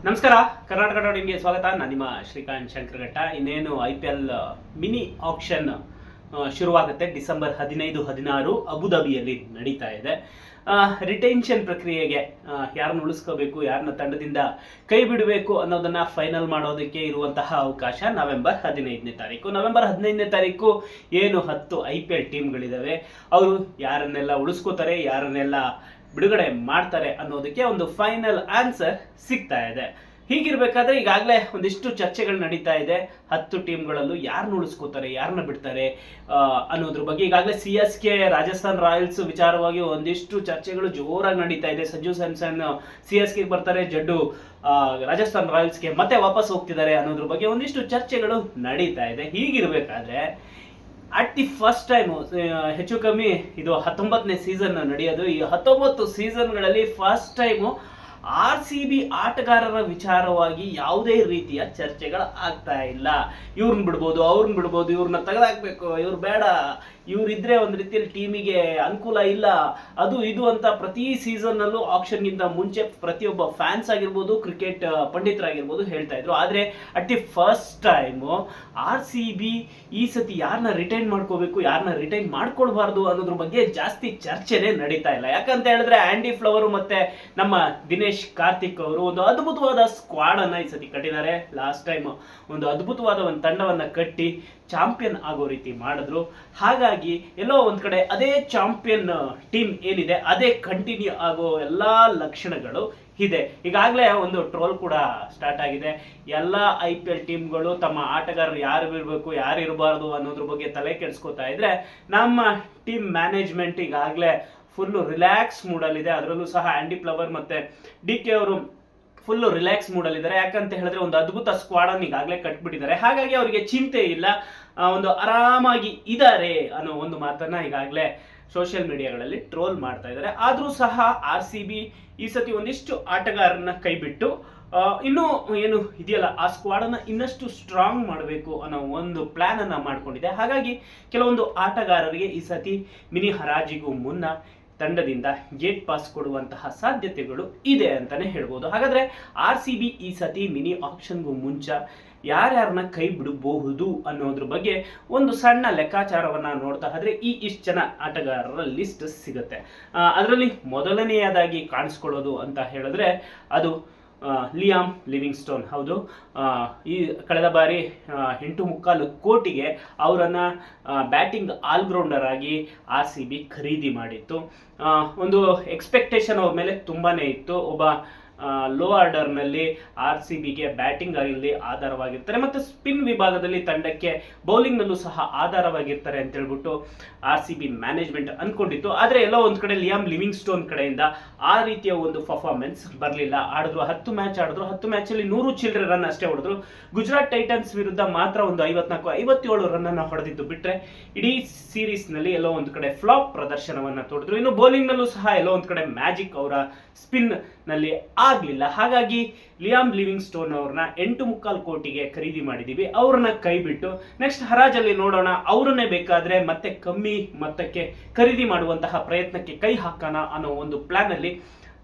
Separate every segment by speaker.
Speaker 1: ನಮಸ್ಕಾರ, ಕರ್ನಾಟಕ ಡಾಟ್ ಇನ್ಗೆ ಸ್ವಾಗತ. ನಾನು ನಿಮ್ಮ ಶ್ರೀಕಾಂತ್ ಶಂಕರಘಟ್ಟ. ಇನ್ನೇನು IPL ಮಿನಿ ಆಕ್ಷನ್ ಶುರುವಾಗುತ್ತೆ. ಡಿಸೆಂಬರ್ 15-16 ಅಬುಧಾಬಿಯಲ್ಲಿ ನಡೀತಾ ಇದೆ. ರಿಟೆನ್ಷನ್ ಪ್ರಕ್ರಿಯೆಗೆ ಯಾರನ್ನ ಉಳಿಸ್ಕೋಬೇಕು, ಯಾರನ್ನ ತಂಡದಿಂದ ಕೈ ಬಿಡಬೇಕು ಅನ್ನೋದನ್ನ ಫೈನಲ್ ಮಾಡೋದಕ್ಕೆ ಇರುವಂತಹ ಅವಕಾಶ ನವೆಂಬರ್ 15ನೇ ತಾರೀಕು. ನವೆಂಬರ್ 15ನೇ ತಾರೀಕು ಏನು 10 IPL ಟೀಮ್ಗಳಿದಾವೆ, ಅವರು ಯಾರನ್ನೆಲ್ಲ ಉಳಿಸ್ಕೋತಾರೆ, ಯಾರನ್ನೆಲ್ಲ ಬಿಡುಗಡೆ ಮಾಡ್ತಾರೆ ಅನ್ನೋದಕ್ಕೆ ಒಂದು ಫೈನಲ್ ಆನ್ಸರ್ ಸಿಗ್ತಾ ಇದೆ. ಹೀಗಿರ್ಬೇಕಾದ್ರೆ ಈಗಾಗಲೇ ಒಂದಿಷ್ಟು ಚರ್ಚೆಗಳು ನಡೀತಾ ಇದೆ. 10 ಟೀಮ್ಗಳಲ್ಲೂ ಯಾರನ್ನ ಉಳಿಸ್ಕೋತಾರೆ, ಯಾರನ್ನ ಬಿಡ್ತಾರೆ ಅನ್ನೋದ್ರ ಬಗ್ಗೆ ಈಗಾಗಲೇ CSK ರಾಜಸ್ಥಾನ್ ರಾಯಲ್ಸ್ ವಿಚಾರವಾಗಿ ಒಂದಿಷ್ಟು ಚರ್ಚೆಗಳು ಜೋರಾಗಿ ನಡೀತಾ ಇದೆ. ಸಂಜು ಸ್ಯಾಮ್ಸನ್ CSK ಬರ್ತಾರೆ, ಜಡ್ಡು ರಾಜಸ್ಥಾನ್ ರಾಯಲ್ಸ್ಗೆ ಮತ್ತೆ ವಾಪಸ್ ಹೋಗ್ತಿದ್ದಾರೆ ಅನ್ನೋದ್ರ ಬಗ್ಗೆ ಒಂದಿಷ್ಟು ಚರ್ಚೆಗಳು ನಡೀತಾ ಇದೆ. ಹೀಗಿರ್ಬೇಕಾದ್ರೆ ಅಟ್ ದಿ ಫಸ್ಟ್ ಟೈಮ್ ಹೆಚ್ಚು ಕಮ್ಮಿ ಇದು 19ನೇ ಸೀಸನ್ ನಡೆಯೋದು. ಈ 19 ಸೀಸನ್ಗಳಲ್ಲಿ ಫಸ್ಟ್ ಟೈಮು RCB ಆಟಗಾರರ ವಿಚಾರವಾಗಿ ಯಾವುದೇ ರೀತಿಯ ಚರ್ಚೆಗಳು ಆಗ್ತಾ ಇಲ್ಲ. ಇವ್ರನ್ನ ಬಿಡ್ಬೋದು, ಅವ್ರನ್ನ ಬಿಡ್ಬೋದು, ಇವ್ರನ್ನ ತೆಗೆದಾಕ್ಬೇಕು, ಇವ್ರು ಬೇಡ, ಇವ್ರಿದ್ರೆ ಒಂದು ರೀತಿಯಲ್ಲಿ ಟೀಮಿಗೆ ಅನುಕೂಲ ಇಲ್ಲ, ಅದು ಇದು ಅಂತ ಪ್ರತಿ ಸೀಸನ್ನಲ್ಲೂ ಆಕ್ಷನ್ಗಿಂತ ಮುಂಚೆ ಪ್ರತಿಯೊಬ್ಬ ಫ್ಯಾನ್ಸ್ ಆಗಿರ್ಬೋದು, ಕ್ರಿಕೆಟ್ ಪಂಡಿತರಾಗಿರ್ಬೋದು ಹೇಳ್ತಾ ಇದ್ರು. ಆದರೆ at the first time RCB ಈ ಸತಿ ಯಾರನ್ನ ರಿಟೈನ್ ಮಾಡ್ಕೋಬೇಕು, ಯಾರನ್ನ ರಿಟೈನ್ ಮಾಡ್ಕೊಳ್ಬಾರ್ದು ಅನ್ನೋದ್ರ ಬಗ್ಗೆ ಜಾಸ್ತಿ ಚರ್ಚೆನೇ ನಡೀತಾ ಇಲ್ಲ. ಯಾಕಂತ ಹೇಳಿದ್ರೆ ಆಂಡಿ ಫ್ಲವರು ಮತ್ತೆ ನಮ್ಮ ದಿನೇಶ್ ಕಾರ್ತಿಕ್ ಅವರು ಒಂದು ಅದ್ಭುತವಾದ ಸ್ಕ್ವಾಡ್ ಅನ್ನ ಈ ಸತಿ ಕಟ್ಟಿದ್ದಾರೆ. ಲಾಸ್ಟ್ ಟೈಮ್ ಒಂದು ಅದ್ಭುತವಾದ ಒಂದು ತಂಡವನ್ನ ಕಟ್ಟಿ ಚಾಂಪಿಯನ್ ಆಗೋ ರೀತಿ ಮಾಡಿದ್ರು. ಹಾಗಾಗಿ ಎಲ್ಲೋ ಒಂದ್ ಕಡೆ ಅದೇ ಚಾಂಪಿಯನ್ ಟೀಮ್ ಏನಿದೆ ಅದೇ ಕಂಟಿನ್ಯೂ ಆಗೋ ಎಲ್ಲಾ ಲಕ್ಷಣಗಳು ಇದೆ. ಈಗಾಗಲೇ ಒಂದು ಟ್ರೋಲ್ ಕೂಡ ಸ್ಟಾರ್ಟ್ ಆಗಿದೆ. ಎಲ್ಲ IPL ಟೀಮ್ಗಳು ತಮ್ಮ ಆಟಗಾರರು ಯಾರು ಇರಬೇಕು, ಯಾರು ಇರಬಾರ್ದು ಅನ್ನೋದ್ರ ಬಗ್ಗೆ ತಲೆ ಕೆಡಿಸ್ಕೊತಾ ಇದ್ರೆ, ನಮ್ಮ ಟೀಮ್ ಮ್ಯಾನೇಜ್ಮೆಂಟ್ ಈಗಾಗಲೇ ಫುಲ್ಲು ರಿಲ್ಯಾಕ್ಸ್ ಮೂಡಲ್ಲಿದೆ. ಅದರಲ್ಲೂ ಸಹ ಆಂಡಿ ಫ್ಲವರ್ ಮತ್ತೆ DK ಅವರು ಫುಲ್ಲು ರಿಲ್ಯಾಕ್ಸ್ ಮೂಡಲ್ಲಿದ್ದಾರೆ. ಯಾಕಂತ ಹೇಳಿದ್ರೆ ಒಂದು ಅದ್ಭುತ ಸ್ಕ್ವಾಡ್ ಅನ್ನು ಈಗಾಗಲೇ ಕಟ್ಬಿಟ್ಟಿದ್ದಾರೆ. ಹಾಗಾಗಿ ಅವರಿಗೆ ಚಿಂತೆ ಇಲ್ಲ, ಒಂದು ಆರಾಮಾಗಿ ಇದ್ದಾರೆ ಅನ್ನೋ ಒಂದು ಮಾತನ್ನ ಈಗಾಗಲೇ ಸೋಷಿಯಲ್ ಮೀಡಿಯಾಗಳಲ್ಲಿ ಟ್ರೋಲ್ ಮಾಡ್ತಾ ಇದ್ದಾರೆ. ಆದ್ರೂ ಸಹ RCB ಈ ಸತಿ ಒಂದಿಷ್ಟು ಆಟಗಾರರನ್ನ ಕೈಬಿಟ್ಟು ಇನ್ನೂ ಏನು ಇದೆಯಲ್ಲ ಆ ಸ್ಕ್ವಾಡ್ ಅನ್ನ ಇನ್ನಷ್ಟು ಸ್ಟ್ರಾಂಗ್ ಮಾಡಬೇಕು ಅನ್ನೋ ಒಂದು ಪ್ಲಾನ್ ಅನ್ನ ಮಾಡ್ಕೊಂಡಿದೆ. ಹಾಗಾಗಿ ಕೆಲವೊಂದು ಆಟಗಾರರಿಗೆ ಈ ಸತಿ ಮಿನಿ ಹರಾಜಿಗೂ ಮುನ್ನ ತಂಡದಿಂದ ಗೇಟ್ ಪಾಸ್ ಕೊಡುವಂತಹ ಸಾಧ್ಯತೆಗಳು ಇದೆ ಅಂತಾನೆ ಹೇಳ್ಬೋದು. ಹಾಗಾದ್ರೆ RCB ಈ ಸತಿ ಮಿನಿ ಆಕ್ಷನ್ಗೂ ಮುಂಚೆ ಯಾರ್ಯಾರನ್ನ ಕೈ ಬಿಡಬಹುದು ಅನ್ನೋದ್ರ ಬಗ್ಗೆ ಒಂದು ಸಣ್ಣ ಲೆಕ್ಕಾಚಾರವನ್ನ ನೋಡ್ತಾ ಹೋದ್ರೆ ಇಷ್ಟು ಜನ ಆಟಗಾರರ ಲಿಸ್ಟ್ ಸಿಗುತ್ತೆ. ಅದರಲ್ಲಿ ಮೊದಲನೆಯದಾಗಿ ಕಾಣಿಸ್ಕೊಳ್ಳೋದು ಅಂತ ಹೇಳಿದ್ರೆ ಅದು ಲಿಯಾಮ್ ಲಿವಿಂಗ್ಸ್ಟೋನ್. ಹೌದು, ಈ ಕಳೆದ ಬಾರಿ 8.25 ಕೋಟಿಗೆ ಅವರನ್ನ ಬ್ಯಾಟಿಂಗ್ ಆಲ್ರೌಂಡರ್ ಆಗಿ RCB ಖರೀದಿ ಮಾಡಿತ್ತು. ಒಂದು ಎಕ್ಸ್ಪೆಕ್ಟೇಷನ್ ಅವ್ರ ಮೇಲೆ ತುಂಬಾನೇ ಇತ್ತು. ಒಬ್ಬ ಲೋ ಆರ್ಡರ್ನಲ್ಲಿ RCBಗೆ ಬ್ಯಾಟಿಂಗ್ ಆಗಲಿ ಆಧಾರವಾಗಿರ್ತಾರೆ, ಮತ್ತು ಸ್ಪಿನ್ ವಿಭಾಗದಲ್ಲಿ ತಂಡಕ್ಕೆ ಬೌಲಿಂಗ್ನಲ್ಲೂ ಸಹ ಆಧಾರವಾಗಿರ್ತಾರೆ ಅಂತ ಹೇಳ್ಬಿಟ್ಟು RCB ಮ್ಯಾನೇಜ್ಮೆಂಟ್ ಅನ್ಕೊಂಡಿತ್ತು. ಆದರೆ ಎಲ್ಲೋ ಒಂದು ಕಡೆ ಲಿಯಾಮ್ ಲಿವಿಂಗ್ಸ್ಟೋನ್ ಕಡೆಯಿಂದ ಆ ರೀತಿಯ ಒಂದು ಪರ್ಫಾರ್ಮೆನ್ಸ್ ಬರಲಿಲ್ಲ. ಆಡಿದ್ರು 10 ಮ್ಯಾಚ್ ಆಡಿದ್ರು, 10 ಮ್ಯಾಚಲ್ಲಿ 100 ಚಿಲ್ಲರೆ ರನ್ ಅಷ್ಟೇ ಹೊಡೆದ್ರು. ಗುಜರಾತ್ ಟೈಟನ್ಸ್ ವಿರುದ್ಧ ಮಾತ್ರ ಒಂದು 54-57 ರನ್ ಅನ್ನು ಹೊಡೆದಿದ್ದು ಬಿಟ್ರೆ ಇಡೀ ಸೀರೀಸ್ ನಲ್ಲಿ ಎಲ್ಲೋ ಒಂದು ಕಡೆ ಫ್ಲಾಪ್ ಪ್ರದರ್ಶನವನ್ನ ತೋರಿದ್ರು. ಇನ್ನು ಬೌಲಿಂಗ್ ನಲ್ಲೂ ಸಹ ಎಲ್ಲೋ ಒಂದು ಕಡೆ ಮ್ಯಾಜಿಕ್ ಅವರ ಸ್ಪಿನ್ ನಲ್ಲಿ ಆಗ್ಲಿಲ್ಲ. ಹಾಗಾಗಿ ಲಿಯಾಮ್ ಲಿವಿಂಗ್ಸ್ಟೋನ್ ಅವ್ರನ್ನ 8.25 ಕೋಟಿಗೆ ಖರೀದಿ ಮಾಡಿದೀವಿ. ಅವ್ರನ್ನ ಕೈ ಬಿಟ್ಟು ನೆಕ್ಸ್ಟ್ ಹರಾಜಲ್ಲಿ ನೋಡೋಣ, ಅವ್ರನ್ನೇ ಬೇಕಾದ್ರೆ ಮತ್ತೆ ಕಮ್ಮಿ ಮೊತ್ತಕ್ಕೆ ಖರೀದಿ ಮಾಡುವಂತಹ ಪ್ರಯತ್ನಕ್ಕೆ ಕೈ ಹಾಕೋಣ ಅನ್ನೋ ಒಂದು ಪ್ಲಾನ್ ಅಲ್ಲಿ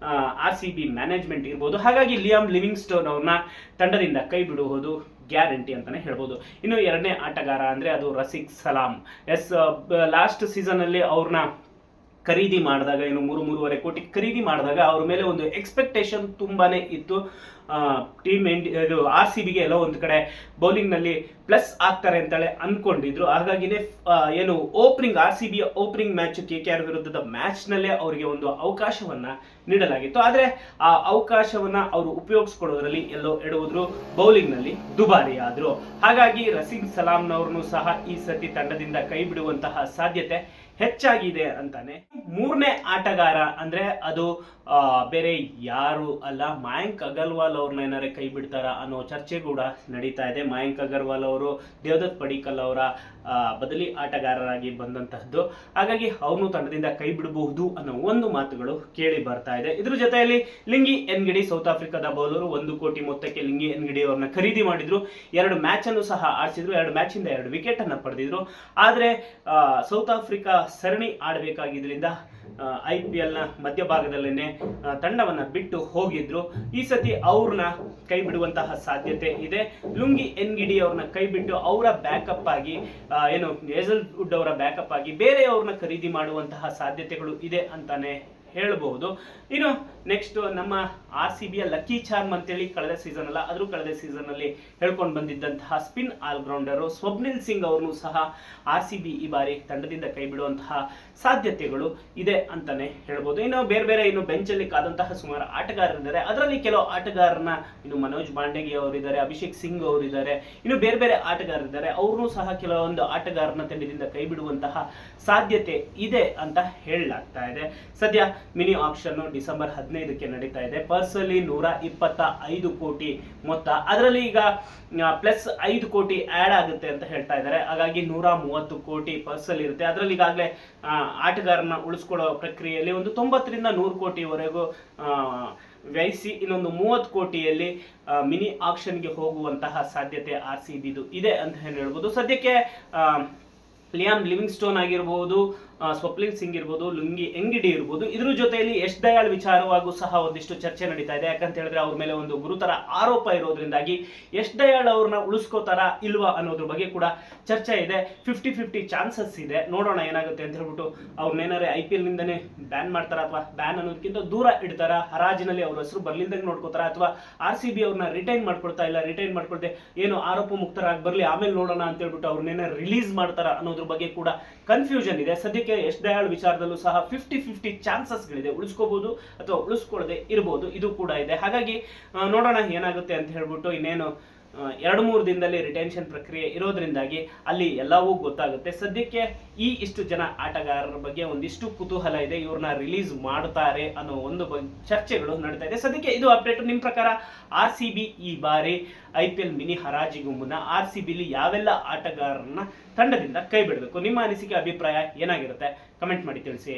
Speaker 1: RCB ಮ್ಯಾನೇಜ್ಮೆಂಟ್ ಇರ್ಬೋದು. ಹಾಗಾಗಿ ಲಿಯಾಮ್ ಲಿವಿಂಗ್ಸ್ಟೋನ್ ಅವ್ರನ್ನ ತಂಡದಿಂದ ಕೈ ಬಿಡುವುದು ಗ್ಯಾರಂಟಿ ಅಂತಾನೆ ಹೇಳ್ಬೋದು. ಇನ್ನು ಎರಡನೇ ಆಟಗಾರ ಅಂದ್ರೆ ಅದು ರಸಿಕ್ ಸಲಾಮ್. ಲಾಸ್ಟ್ ಸೀಸನ್ ಅಲ್ಲಿ ಅವ್ರನ್ನ ಖರೀದಿ ಮಾಡಿದಾಗ, ಏನು 3-3.5 ಕೋಟಿ ಖರೀದಿ ಮಾಡಿದಾಗ ಅವ್ರ ಮೇಲೆ ಒಂದು ಎಕ್ಸ್ಪೆಕ್ಟೇಷನ್ ತುಂಬಾನೇ ಇತ್ತು. ಟೀಮ್ ಇದು RCBಗೆ ಎಲ್ಲೋ ಒಂದು ಕಡೆ ಬೌಲಿಂಗ್ ನಲ್ಲಿ ಪ್ಲಸ್ ಆಗ್ತಾರೆ ಅಂತೇಳಿ ಅನ್ಕೊಂಡಿದ್ರು. ಹಾಗಾಗಿನೇ ಏನು RCB ಓಪನಿಂಗ್ ಮ್ಯಾಚ್ KKR ವಿರುದ್ಧದ ಮ್ಯಾಚ್ ನಲ್ಲೇ ಅವರಿಗೆ ಒಂದು ಅವಕಾಶವನ್ನ ನೀಡಲಾಗಿತ್ತು. ಆದ್ರೆ ಆ ಅವಕಾಶವನ್ನ ಅವರು ಉಪಯೋಗಿಸ್ಕೊಳ್ಳೋದ್ರಲ್ಲಿ ಎಲ್ಲೋ ಎಡುವುದ್ರು, ಬೌಲಿಂಗ್ ನಲ್ಲಿ ದುಬಾರಿ ಆದ್ರು. ಹಾಗಾಗಿ ರಸಿಕ್ ಸಲಾಂನವ್ರನ್ನು ಸಹ ಈ ಸತಿ ತಂಡದಿಂದ ಕೈ ಬಿಡುವಂತಹ ಸಾಧ್ಯತೆ ಹೆಚ್ಚಾಗಿದೆ ಅಂತಾನೆ. ಮೂರನೇ ಆಟಗಾರ ಅಂದ್ರೆ ಅದು ಬೇರೆ ಯಾರು ಅಲ್ಲ, ಮಯಾಂಕ್ ಅಗರ್ವಾಲ್ ಅವ್ರನ್ನ ಏನಾರೆ ಕೈ ಬಿಡ್ತಾರ ಅನ್ನೋ ಚರ್ಚೆ ಕೂಡ ನಡೀತಾ ಇದೆ. ಮಯಾಂಕ್ ಅಗರ್ವಾಲ್ ಅವರು ದೇವದತ್ ಪಡಿಕ್ಕಲ್ ಅವರ ಬದಲಿ ಆಟಗಾರರಾಗಿ ಬಂದಂತಹದ್ದು. ಹಾಗಾಗಿ ಅವನು ತಂಡದಿಂದ ಕೈ ಬಿಡಬಹುದು ಅನ್ನೋ ಒಂದು ಮಾತುಗಳು ಕೇಳಿ ಬರ್ತಾ ಇದೆ. ಇದ್ರ ಜೊತೆಯಲ್ಲಿ ಲಿಂಗಿ ಎನ್ಗಿಡಿ, ಸೌತ್ ಆಫ್ರಿಕಾದ ಬೌಲರು, 1 ಕೋಟಿ ಮೊತ್ತಕ್ಕೆ ಲಿಂಗಿ ಎನ್ಗಿಡಿ ಅವ್ರನ್ನ ಖರೀದಿ ಮಾಡಿದ್ರು. 2 ಮ್ಯಾಚ್ ಅನ್ನು ಸಹ ಆಡಿಸಿದ್ರು, 2 ಮ್ಯಾಚ್ ಇಂದ 2 ವಿಕೆಟ್ ಅನ್ನ ಪಡೆದಿದ್ರು. ಆದ್ರೆ ಸೌತ್ ಆಫ್ರಿಕಾ ಸರಣಿ ಆಡಬೇಕಾಗಿದ್ರಿಂದ IPL ನ ಮಧ್ಯಭಾಗದಲ್ಲೇನೆ ತಂಡವನ್ನ ಬಿಟ್ಟು ಹೋಗಿದ್ರು. ಈ ಸತಿ ಅವ್ರನ್ನ ಕೈ ಬಿಡುವಂತಹ ಸಾಧ್ಯತೆ ಇದೆ. ಲುಂಗಿ ಎನ್ಗಿಡಿ ಅವ್ರನ್ನ ಕೈ ಬಿಟ್ಟು ಅವರ ಬ್ಯಾಕಪ್ ಆಗಿ ಏನು ಹೇಜಲ್ವುಡ್ ಅವರ ಬ್ಯಾಕಪ್ ಆಗಿ ಬೇರೆಯವ್ರನ್ನ ಖರೀದಿ ಮಾಡುವಂತಹ ಸಾಧ್ಯತೆಗಳು ಇದೆ ಅಂತಾನೆ ಹೇಳಬಹುದು. ಇನ್ನು ನೆಕ್ಸ್ಟ್ ನಮ್ಮ RCB ಯ ಲಕ್ಕಿ ಚಾರ್ಮ್ ಅಂತೇಳಿ ಕಳೆದ ಸೀಸನ್ ಅಲ್ಲ ಆದ್ರೂ ಕಳೆದ ಸೀಸನ್ ಅಲ್ಲಿ ಹೇಳ್ಕೊಂಡು ಬಂದಿದ್ದಂತಹ ಸ್ಪಿನ್ ಆಲ್ರೌಂಡರು ಸ್ವಪ್ನಿಲ್ ಸಿಂಗ್ ಅವ್ರನ್ನು ಸಹ RCB ಈ ಬಾರಿ ತಂಡದಿಂದ ಕೈ ಬಿಡುವಂತಹ ಸಾಧ್ಯತೆಗಳು ಇದೆ ಅಂತಾನೆ ಹೇಳ್ಬೋದು. ಇನ್ನು ಬೇರೆ ಇನ್ನು ಬೆಂಚ್ ಅಲ್ಲಿ ಕಾದಂತಹ ಸುಮಾರು ಆಟಗಾರರಿದ್ದಾರೆ. ಅದರಲ್ಲಿ ಕೆಲವು ಆಟಗಾರರನ್ನ ಇನ್ನು ಮನೋಜ್ ಬಾಂಡೇಗಿ ಅವರಿದ್ದಾರೆ, ಅಭಿಷೇಕ್ ಸಿಂಗ್ ಅವರಿದ್ದಾರೆ, ಇನ್ನು ಬೇರೆ ಆಟಗಾರರಿದ್ದಾರೆ. ಅವ್ರನ್ನೂ ಸಹ ಕೆಲವೊಂದು ಆಟಗಾರರನ್ನ ತಂಡದಿಂದ ಕೈ ಬಿಡುವಂತಹ ಸಾಧ್ಯತೆ ಇದೆ ಅಂತ ಹೇಳಲಾಗ್ತಾ ಇದೆ. ಸದ್ಯ ಮಿನಿ ಆಕ್ಷನ್ ಡಿಸೆಂಬರ್ 15ಕ್ಕೆ ನಡೀತಾ ಇದೆ. ಪರ್ಸಲ್ಲಿ 125 ಕೋಟಿ ಮೊತ್ತ, ಅದರಲ್ಲಿ ಈಗ ಪ್ಲಸ್ 5 ಕೋಟಿ ಆಡ್ ಆಗುತ್ತೆ ಅಂತ ಹೇಳ್ತಾ ಇದ್ದಾರೆ. ಹಾಗಾಗಿ 130 ಕೋಟಿ ಪರ್ಸಲ್ಲಿ ಇರುತ್ತೆ. ಅದರಲ್ಲಿ ಈಗಾಗಲೇ ಆಟಗಾರನ ಉಳಿಸ್ಕೊಳ್ಳೋ ಪ್ರಕ್ರಿಯೆಯಲ್ಲಿ ಒಂದು 90ರಿಂದ 100 ಕೋಟಿವರೆಗೂ ವ್ಯಯಿಸಿ ಇನ್ನೊಂದು 30 ಕೋಟಿಯಲ್ಲಿ ಮಿನಿ ಆಕ್ಷನ್ಗೆ ಹೋಗುವಂತಹ ಸಾಧ್ಯತೆ RCBದು ಇದೆ ಅಂತ ಹೇಳ್ಬೋದು. ಸದ್ಯಕ್ಕೆ ಲಿಯಾಮ್ ಲಿವಿಂಗ್ಸ್ಟೋನ್ ಆಗಿರ್ಬೋದು, ಸ್ವಪ್ನಿಲ್ ಸಿಂಗ್ ಇರ್ಬೋದು, ಲುಂಗಿ ಎಂಗಿಡಿ ಇರ್ಬೋದು, ಇದ್ರ ಜೊತೆಯಲ್ಲಿ ಯಶ್ ದಯಾಳ್ ವಿಚಾರವಾಗೂ ಸಹ ಒಂದಿಷ್ಟು ಚರ್ಚೆ ನಡೀತಾ ಇದೆ. ಯಾಕಂತ ಹೇಳಿದ್ರೆ ಅವ್ರ ಮೇಲೆ ಒಂದು ಗುರುತರ ಆರೋಪ ಇರೋದ್ರಿಂದಾಗಿ ಯಶ್ ದಯಾಳ್ ಅವ್ರನ್ನ ಉಳಿಸ್ಕೋತಾರ ಇಲ್ವಾ ಅನ್ನೋದ್ರ ಬಗ್ಗೆ ಕೂಡ ಚರ್ಚೆ ಇದೆ. 50-50 ಚಾನ್ಸಸ್ ಇದೆ. ನೋಡೋಣ ಏನಾಗುತ್ತೆ ಅಂತ ಹೇಳ್ಬಿಟ್ಟು ಅವ್ರನ್ನೇನಾದ್ರೆ IPL ನಿಂದನೇ ಬ್ಯಾನ್ ಮಾಡ್ತಾರ ಅಥವಾ ಬ್ಯಾನ್ ಅನ್ನೋದಕ್ಕಿಂತ ದೂರ ಇಡ್ತಾರ, ಹರಾಜಿನಲ್ಲಿ ಅವ್ರ ಹೆಸರು ಬರ್ಲಿಲ್ದಂಗೆ ನೋಡ್ಕೋತಾರ, ಅಥವಾ RCB ಅವ್ರನ್ನ ರಿಟೈನ್ ಮಾಡ್ಕೊಳ್ತಾ ಇಲ್ಲ, ರಿಟೈನ್ ಮಾಡ್ಕೊಳ್ದೆ ಏನು ಆರೋಪ ಮುಕ್ತರಾಗಿ ಬರ್ಲಿ ಆಮೇಲೆ ನೋಡೋಣ ಅಂತ ಹೇಳ್ಬಿಟ್ಟು ಅವ್ರನ್ನೇನ ರಿಲೀಸ್ ಮಾಡ್ತಾರ ಅನ್ನೋದ್ರ ಬಗ್ಗೆ ಕೂಡ ಕನ್ಫ್ಯೂಷನ್ ಇದೆ. ಸದ್ಯಕ್ಕೆ ಯಶ್ ದಯಾಳ್ ವಿಚಾರದಲ್ಲೂ ಸಹ 50-50 ಚಾನ್ಸಸ್ಗಳಿದೆ. ಉಳಿಸ್ಕೋಬಹುದು ಅಥವಾ ಉಳಿಸ್ಕೊಳ್ಳದೆ ಇರಬಹುದು, ಇದು ಕೂಡ ಇದೆ. ಹಾಗಾಗಿ ನೋಡೋಣ ಏನಾಗುತ್ತೆ ಅಂತ ಹೇಳ್ಬಿಟ್ಟು. ಇನ್ನೇನು 2-3 ದಿನದಲ್ಲಿ ರಿಟೆನ್ಷನ್ ಪ್ರಕ್ರಿಯೆ ಇರೋದ್ರಿಂದಾಗಿ ಅಲ್ಲಿ ಎಲ್ಲವೂ ಗೊತ್ತಾಗುತ್ತೆ. ಸದ್ಯಕ್ಕೆ ಇಷ್ಟು ಜನ ಆಟಗಾರರ ಬಗ್ಗೆ ಒಂದಿಷ್ಟು ಕುತೂಹಲ ಇದೆ. ಇವ್ರನ್ನ ರಿಲೀಸ್ ಮಾಡ್ತಾರೆ ಅನ್ನೋ ಒಂದು ಚರ್ಚೆಗಳು ನಡೀತಾ ಇದೆ. ಸದ್ಯಕ್ಕೆ ಇದು ಅಪ್ಡೇಟ್. ನಿಮ್ಮ ಪ್ರಕಾರ RCB ಈ ಬಾರಿ IPL ಮಿನಿ ಹರಾಜಿಗೂ ಮುನ್ನ RCBಲಿ ಯಾವೆಲ್ಲ ಆಟಗಾರರನ್ನ ತಂಡದಿಂದ ಕೈ ಬಿಡಬೇಕು? ನಿಮ್ಮ ಅನಿಸಿಕೆ ಅಭಿಪ್ರಾಯ ಏನಾಗಿರುತ್ತೆ? ಕಮೆಂಟ್ ಮಾಡಿ ತಿಳಿಸಿ.